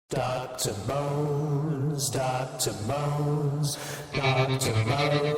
Dr. Bones, Dr. Bones, Dr. Bones.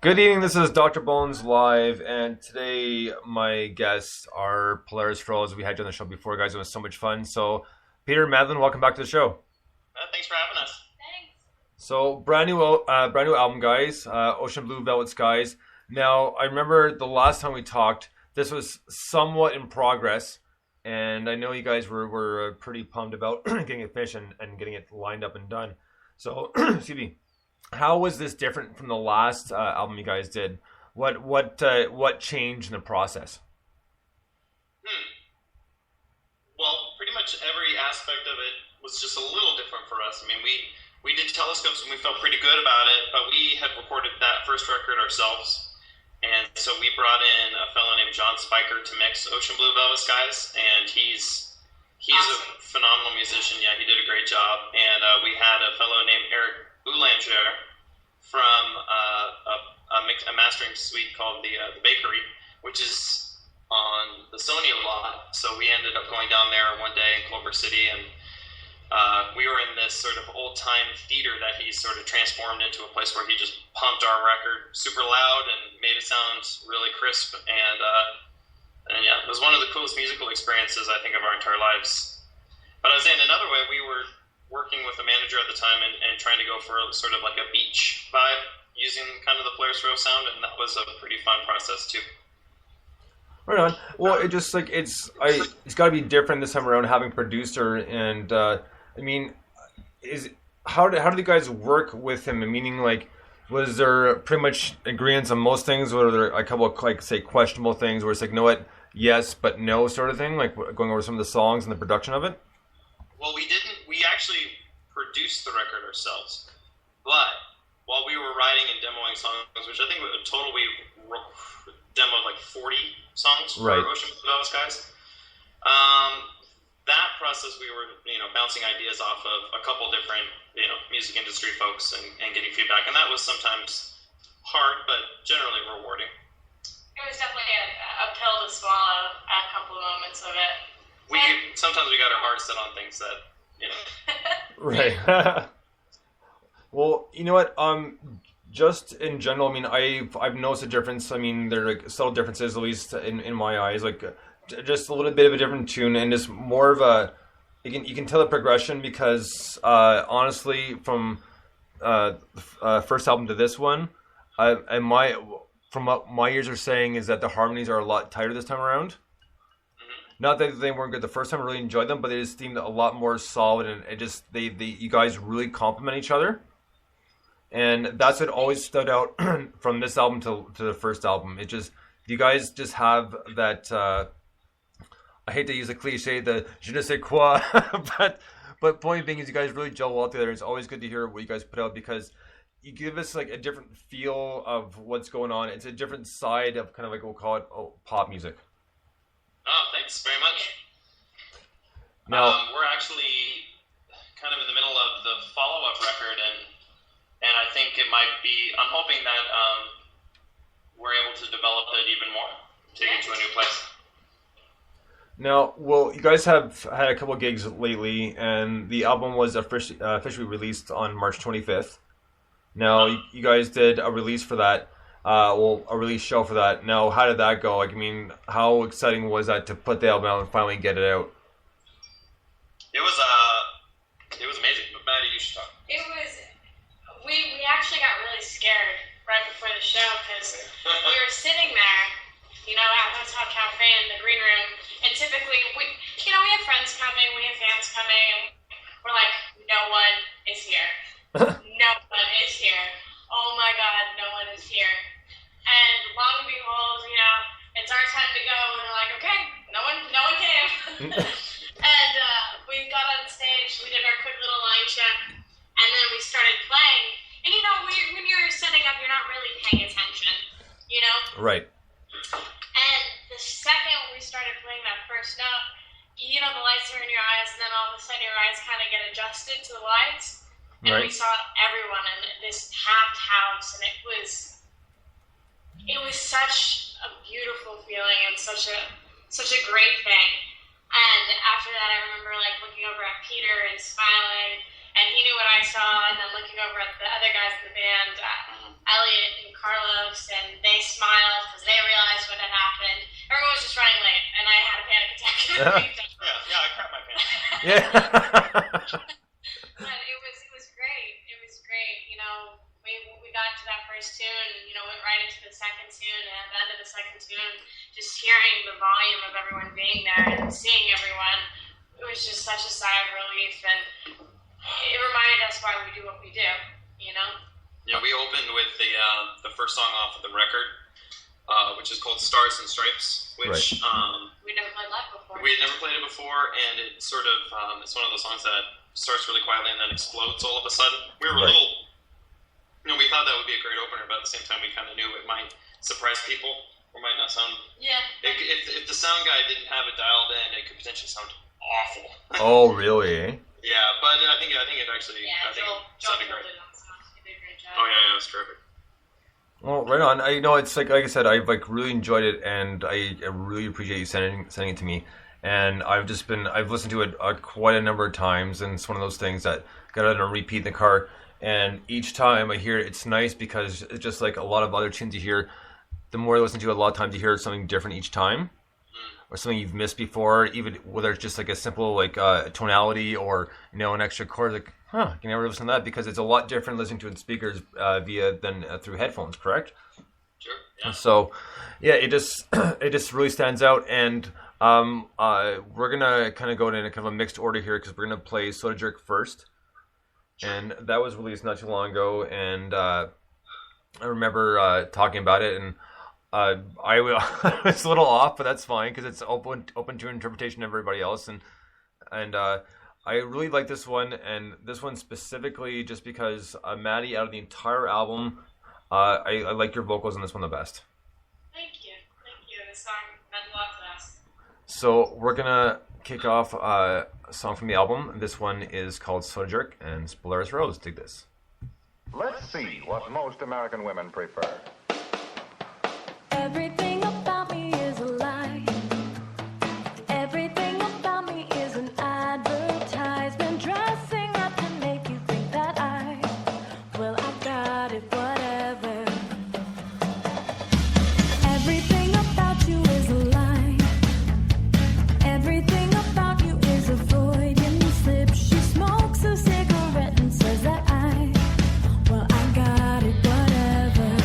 Good evening, this is Dr. Bones Live, and today my guests are Polaris Rose. We had you on the show before, guys. It was so much fun. So, Peter, Madeline, welcome back to the show. Thanks for having us. Thanks. So, brand new album, guys. Ocean Blue Velvet Skies. Now, I remember the last time we talked, this was somewhat in progress, and I know you guys were pretty pumped about getting it finished and getting it lined up and done. So, excuse me. How was this different from the last album you guys did? What changed in the process? Well, pretty much every aspect of it was just a little different for us. I mean, we did Telescopes and we felt pretty good about it, but we had recorded that first record ourselves. And so we brought in a fellow named John Spiker to mix Ocean Blue Velvet Skies, and he's awesome. A phenomenal musician. Yeah, he did a great job. And we had a fellow named Eric Boulanger from a mastering suite called the Bakery, which is on the Sony lot. So we ended up going down there one day in Culver City, and we were in this sort of old-time theater that he sort of transformed into a place where he just pumped our record super loud and made it sound really crisp. And yeah, it was one of the coolest musical experiences, I think, of our entire lives. But I was in another way, we were working with a manager at the time and trying to go for sort of like a beach vibe using kind of the Polaris Rose sound, and that was a pretty fun process too. Right on. Well, it just like it's got to be different this time around having producer, and I mean, how do you guys work with him? Meaning, like, was there pretty much agreements on most things, or were there a couple of, like, say, questionable things where it's like, you know what, yes but no sort of thing, like going over some of the songs and the production of it? Well, we actually produced the record ourselves, but while we were writing and demoing songs, which I think in total we demoed like 40 songs for Ocean Blue Velvet Skies, that process we were, bouncing ideas off of a couple different, music industry folks and getting feedback, and that was sometimes hard, but generally rewarding. It was definitely a pill to swallow at a couple of moments of it. Sometimes we got our hearts set on things that, Right. Well, you know what? Just in general, I mean, I've noticed a difference. I mean, there are like subtle differences, at least in my eyes. Like, just a little bit of a different tune, and just more of a. You can tell the progression because honestly, from first album to this one, from what my ears are saying is that the harmonies are a lot tighter this time around. Not that they weren't good the first time, I really enjoyed them, but they just seemed a lot more solid, and it just you guys really complement each other, and that's what always stood out from this album to the first album. It just, you guys just have that. I hate to use a cliche, the je ne sais quoi, but point being is you guys really gel well together. It's always good to hear what you guys put out because you give us like a different feel of what's going on. It's a different side of kind of like we'll call it pop music. Oh, thanks very much. Now, we're actually kind of in the middle of the follow-up record, and I think it might be, I'm hoping that we're able to develop it even more, take it to a new place. Now, well, you guys have had a couple of gigs lately, and the album was officially released on March 25th. Now, you guys did a release for that. A release show for that. Now, how did that go? Like, I mean, how exciting was that to put the album out and finally get it out? It was amazing. But Maddie, you should talk. It was. We actually got really scared right before the show because we were sitting there, at Hotel Cafe in the green room, and typically we have friends coming, we have fans coming, and we're like, no one is here. No one is here. Oh my God, no one is here. And long and behold, it's our time to go, and we're like, okay, no one came. And we got on stage, we did our quick little line check, and then we started playing. And when you're setting up, you're not really paying attention, Right. And the second we started playing that first note, the lights are in your eyes, and then all of a sudden your eyes kind of get adjusted to the lights. And we saw everyone in this packed house, and it was such a beautiful feeling and such a great thing. And after that, I remember looking over at Peter and smiling, and he knew what I saw, and then looking over at the other guys in the band, Elliot and Carlos, and they smiled because they realized what had happened. Everyone was just running late, and I had a panic attack. Yeah, I crapped my pants. Yeah. But it was great. It was great. We got to that first tune, and went right into the second tune, and at the end of the second tune, just hearing the volume of everyone being there and seeing everyone, it was just such a sigh of relief, and it reminded us why we do what we do. Yeah, we opened with the first song off of the record, which is called Stars and Stripes, which we never played live before. We had never played it before, and it sort of it's one of those songs that starts really quietly and then explodes all of a sudden. We were a little, we thought that would be a great opener, but at the same time we kind of knew it might surprise people or might not sound. Yeah. If the sound guy didn't have it dialed in, it could potentially sound awful. Oh, really? Yeah, but I think it actually. Yeah, I think Joel it sounded great. did awesome. He did a great job. Oh yeah, it was terrific. Well, right on. It's like I said, I've really enjoyed it, and I really appreciate you sending it to me. And I've listened to it quite a number of times, and it's one of those things that got it on repeat in the car. And each time I hear it, it's nice because it's just like a lot of other tunes you hear. The more I listen to it, a lot of times you hear something different each time, or something you've missed before. Even whether it's just like a simple tonality or an extra chord, you can never listen to that because it's a lot different listening to it in speakers than through headphones. Correct? Sure. Yeah. So, yeah, it just really stands out, and we're gonna kind of go in a kind of a mixed order here because we're gonna play Soda Jerk first. And that was released not too long ago, and I remember talking about it, and I was a little off, but that's fine because it's open to interpretation of everybody else, and I really like this one, and this one specifically just because Maddie, out of the entire album, I like your vocals on this one the best. Thank you. This song meant a lot to us. So we're gonna kick off a song from the album. This one is called Soda Jerk, and it's Polaris Rose. Dig this. Let's see what most American women prefer. Everything about me is a lie. Everything about me is an advertisement dressing up to make you think that I got it, whatever. Everything about you is a lie. Everything about you is a Freudian slip. She smokes a cigarette and says that I got it, whatever.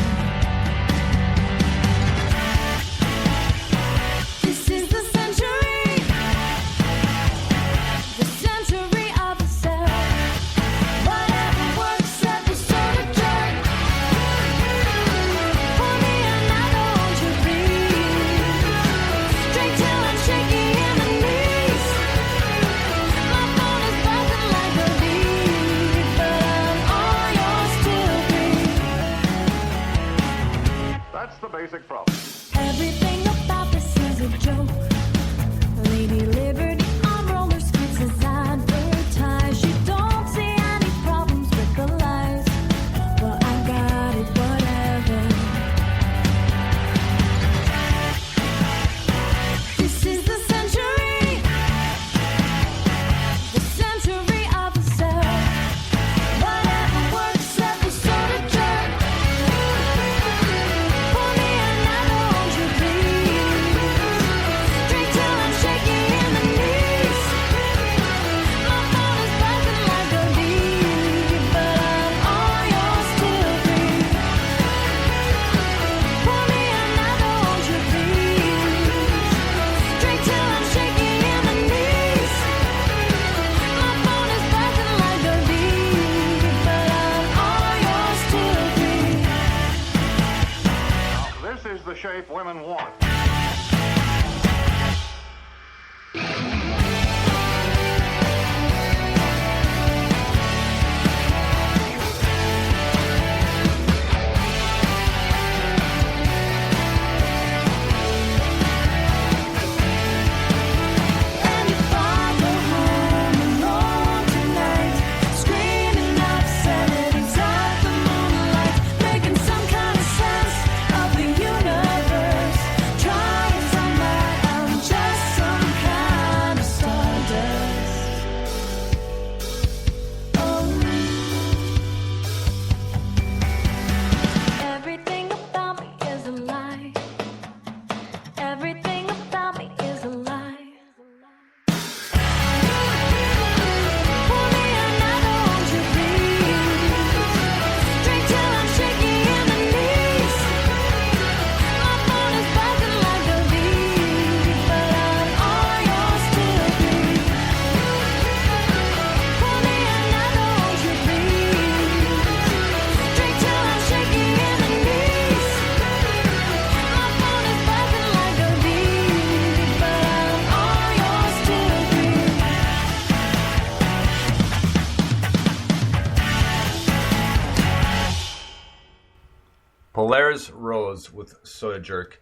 Polaris Rose with Soda Jerk.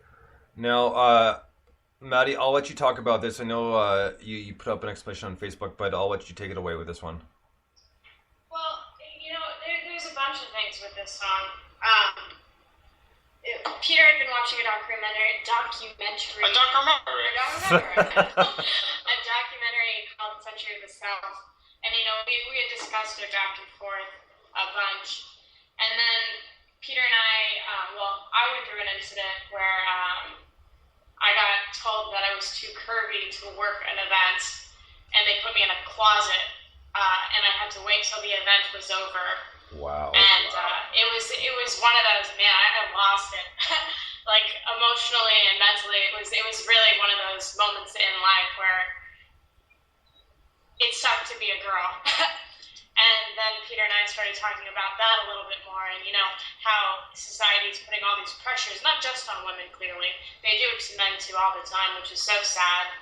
Now, Maddie, I'll let you talk about this. I know you put up an explanation on Facebook, but I'll let you take it away with this one. Well, there's a bunch of things with this song. Peter had been watching a documentary called Century of the South, and we had discussed it back and forth a bunch, and then Peter and I went through an incident where I got told that I was too curvy to work an event, and they put me in a closet, and I had to wait till the event was over. Wow. And it was one of those, man, I lost it. Like emotionally and mentally, it was really one of those moments in life where it sucked to be a girl. And then Peter and I started talking about that a little bit more, and how society is putting all these pressures, not just on women, clearly. They do it to men too all the time, which is so sad,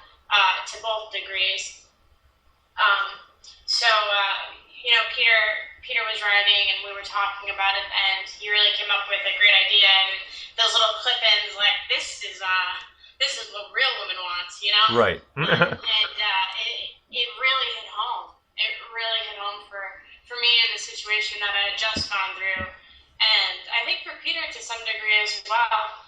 to both degrees. Peter was writing, and we were talking about it, and he really came up with a great idea, and those little clip-ins, like, this is what real women want, Right. And it really hit home. It really hit home for me in the situation that I had just gone through, and I think for Peter to some degree as well.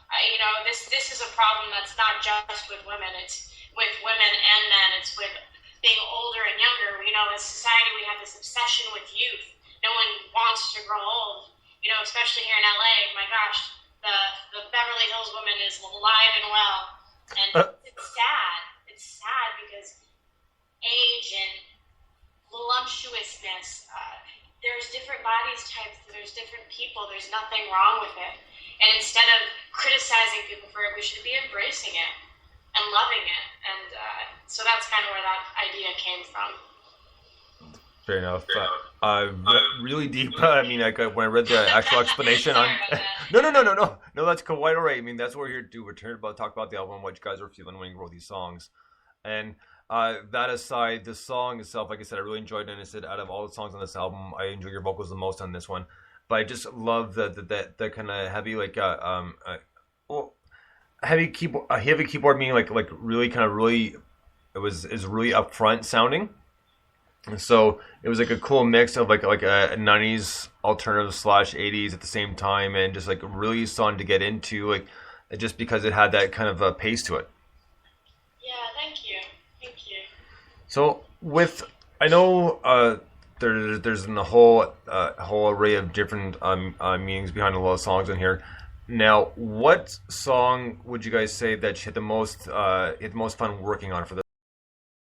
This is a problem that's not just with women. It's with women and men. It's with being older and younger. As society, we have this obsession with youth. No one wants to grow old. Especially here in LA. My gosh, the Beverly Hills woman is alive and well, and it's sad. It's sad because age and voluptuousness. There's different bodies types. There's different people. There's nothing wrong with it. And instead of criticizing people for it, we should be embracing it and loving it. And so that's kind of where that idea came from. Fair enough. Really deep. I mean, when I read the actual explanation on. No, that's quite all right. I mean, that's what we're here to do. We're here to talk about the album, what you guys were feeling when you wrote these songs. And that aside, the song itself, like I said, I really enjoyed it. And I said, out of all the songs on this album, I enjoy your vocals the most on this one. But I just love the kind of heavy, heavy keyboard meaning like really kind of really, is really upfront sounding. And so it was like a cool mix of like a 90s alternative / 80s at the same time, and just like really fun to get into, like just because it had that kind of pace to it. Yeah, thank you. So I know there's a whole array of different meanings behind a lot of songs in here. Now, what song would you guys say that you had the most fun working on for this?